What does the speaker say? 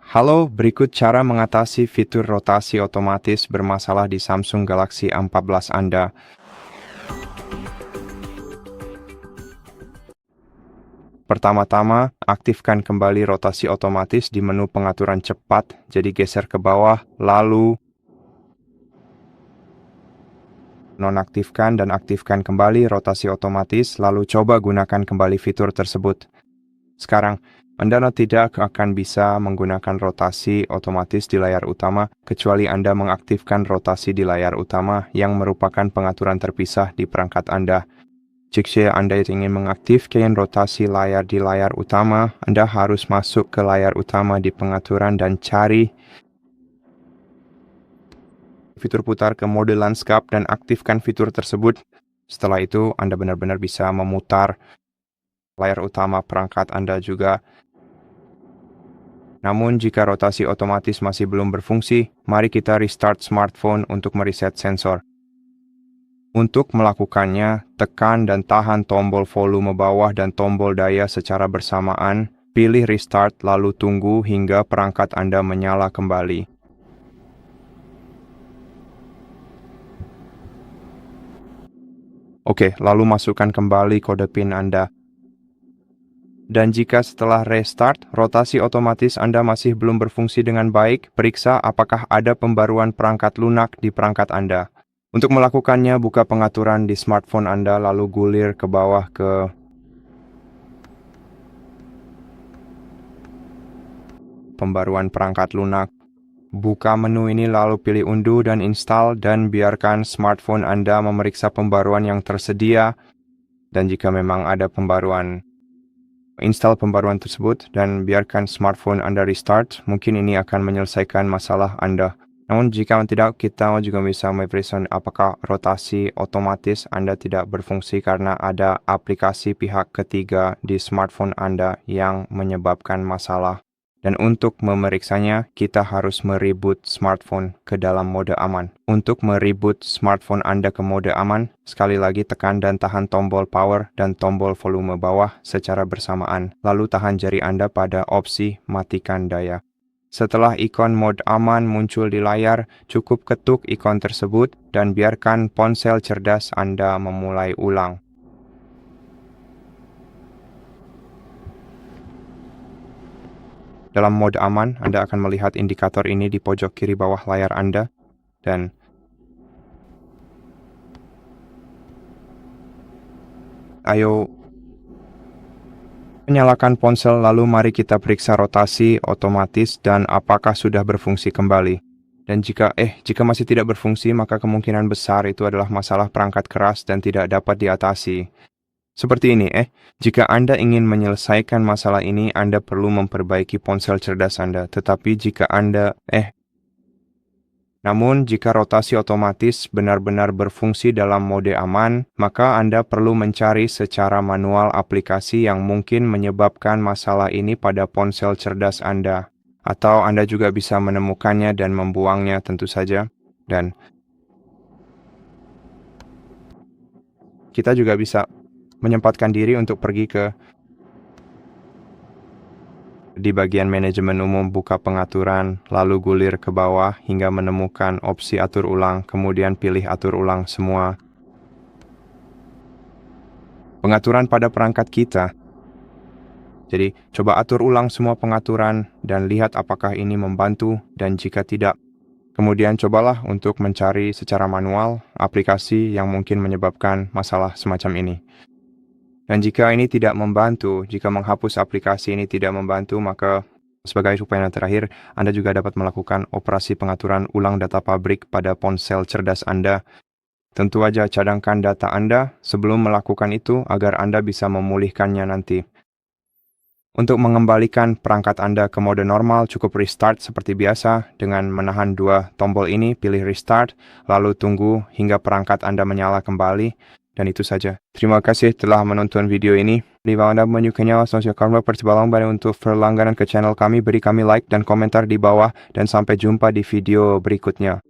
Halo, berikut cara mengatasi fitur rotasi otomatis bermasalah di Samsung Galaxy A14 Anda. Pertama-tama, aktifkan kembali rotasi otomatis di menu pengaturan cepat, jadi geser ke bawah, lalu nonaktifkan dan aktifkan kembali rotasi otomatis, lalu coba gunakan kembali fitur tersebut. Sekarang, Anda tidak akan bisa menggunakan rotasi otomatis di layar utama, kecuali Anda mengaktifkan rotasi di layar utama yang merupakan pengaturan terpisah di perangkat Anda. Jika Anda ingin mengaktifkan rotasi layar di layar utama, Anda harus masuk ke layar utama di pengaturan dan cari fitur putar ke mode landscape dan aktifkan fitur tersebut. Setelah itu, Anda benar-benar bisa memutar layar utama perangkat Anda juga. Namun, jika rotasi otomatis masih belum berfungsi, mari kita restart smartphone untuk mereset sensor. Untuk melakukannya, tekan dan tahan tombol volume bawah dan tombol daya secara bersamaan, pilih restart lalu tunggu hingga perangkat Anda menyala kembali. Oke, lalu masukkan kembali kode PIN Anda. Dan jika setelah restart, rotasi otomatis Anda masih belum berfungsi dengan baik, periksa apakah ada pembaruan perangkat lunak di perangkat Anda. Untuk melakukannya, buka pengaturan di smartphone Anda, lalu gulir ke bawah ke pembaruan perangkat lunak. Buka menu ini lalu pilih unduh dan install dan biarkan smartphone Anda memeriksa pembaruan yang tersedia. Dan jika memang ada pembaruan, install pembaruan tersebut dan biarkan smartphone Anda restart. Mungkin ini akan menyelesaikan masalah Anda. Namun jika tidak, kita juga bisa memeriksa apakah rotasi otomatis Anda tidak berfungsi karena ada aplikasi pihak ketiga di smartphone Anda yang menyebabkan masalah. Dan untuk memeriksanya, kita harus mereboot smartphone ke dalam mode aman. Untuk mereboot smartphone Anda ke mode aman, sekali lagi tekan dan tahan tombol power dan tombol volume bawah secara bersamaan. Lalu tahan jari Anda pada opsi matikan daya. Setelah ikon mode aman muncul di layar, cukup ketuk ikon tersebut dan biarkan ponsel cerdas Anda memulai ulang. Dalam mode aman, Anda akan melihat indikator ini di pojok kiri bawah layar Anda, dan ayo nyalakan ponsel, lalu mari kita periksa rotasi otomatis dan apakah sudah berfungsi kembali. Dan jika masih tidak berfungsi, maka kemungkinan besar itu adalah masalah perangkat keras dan tidak dapat diatasi. Seperti ini, jika Anda ingin menyelesaikan masalah ini, Anda perlu memperbaiki ponsel cerdas Anda. Tetapi jika namun jika rotasi otomatis benar-benar berfungsi dalam mode aman, maka Anda perlu mencari secara manual aplikasi yang mungkin menyebabkan masalah ini pada ponsel cerdas Anda. Atau Anda juga bisa menemukannya dan membuangnya tentu saja. Dan kita juga bisa menyempatkan diri untuk pergi di bagian manajemen umum, buka pengaturan, lalu gulir ke bawah hingga menemukan opsi atur ulang, kemudian pilih atur ulang semua pengaturan pada perangkat kita. Jadi, coba atur ulang semua pengaturan dan lihat apakah ini membantu, dan jika tidak, kemudian cobalah untuk mencari secara manual aplikasi yang mungkin menyebabkan masalah semacam ini. Dan jika ini tidak membantu, jika menghapus aplikasi ini tidak membantu, maka sebagai upaya yang terakhir, Anda juga dapat melakukan operasi pengaturan ulang data pabrik pada ponsel cerdas Anda. Tentu saja cadangkan data Anda sebelum melakukan itu agar Anda bisa memulihkannya nanti. Untuk mengembalikan perangkat Anda ke mode normal, cukup restart seperti biasa dengan menahan dua tombol ini, pilih restart, lalu tunggu hingga perangkat Anda menyala kembali. Dan itu saja. Terima kasih telah menonton video ini. Jika Anda menyukainya, langsung kami pertimbangkan untuk berlangganan ke channel kami, beri kami like dan komentar di bawah, dan sampai jumpa di video berikutnya.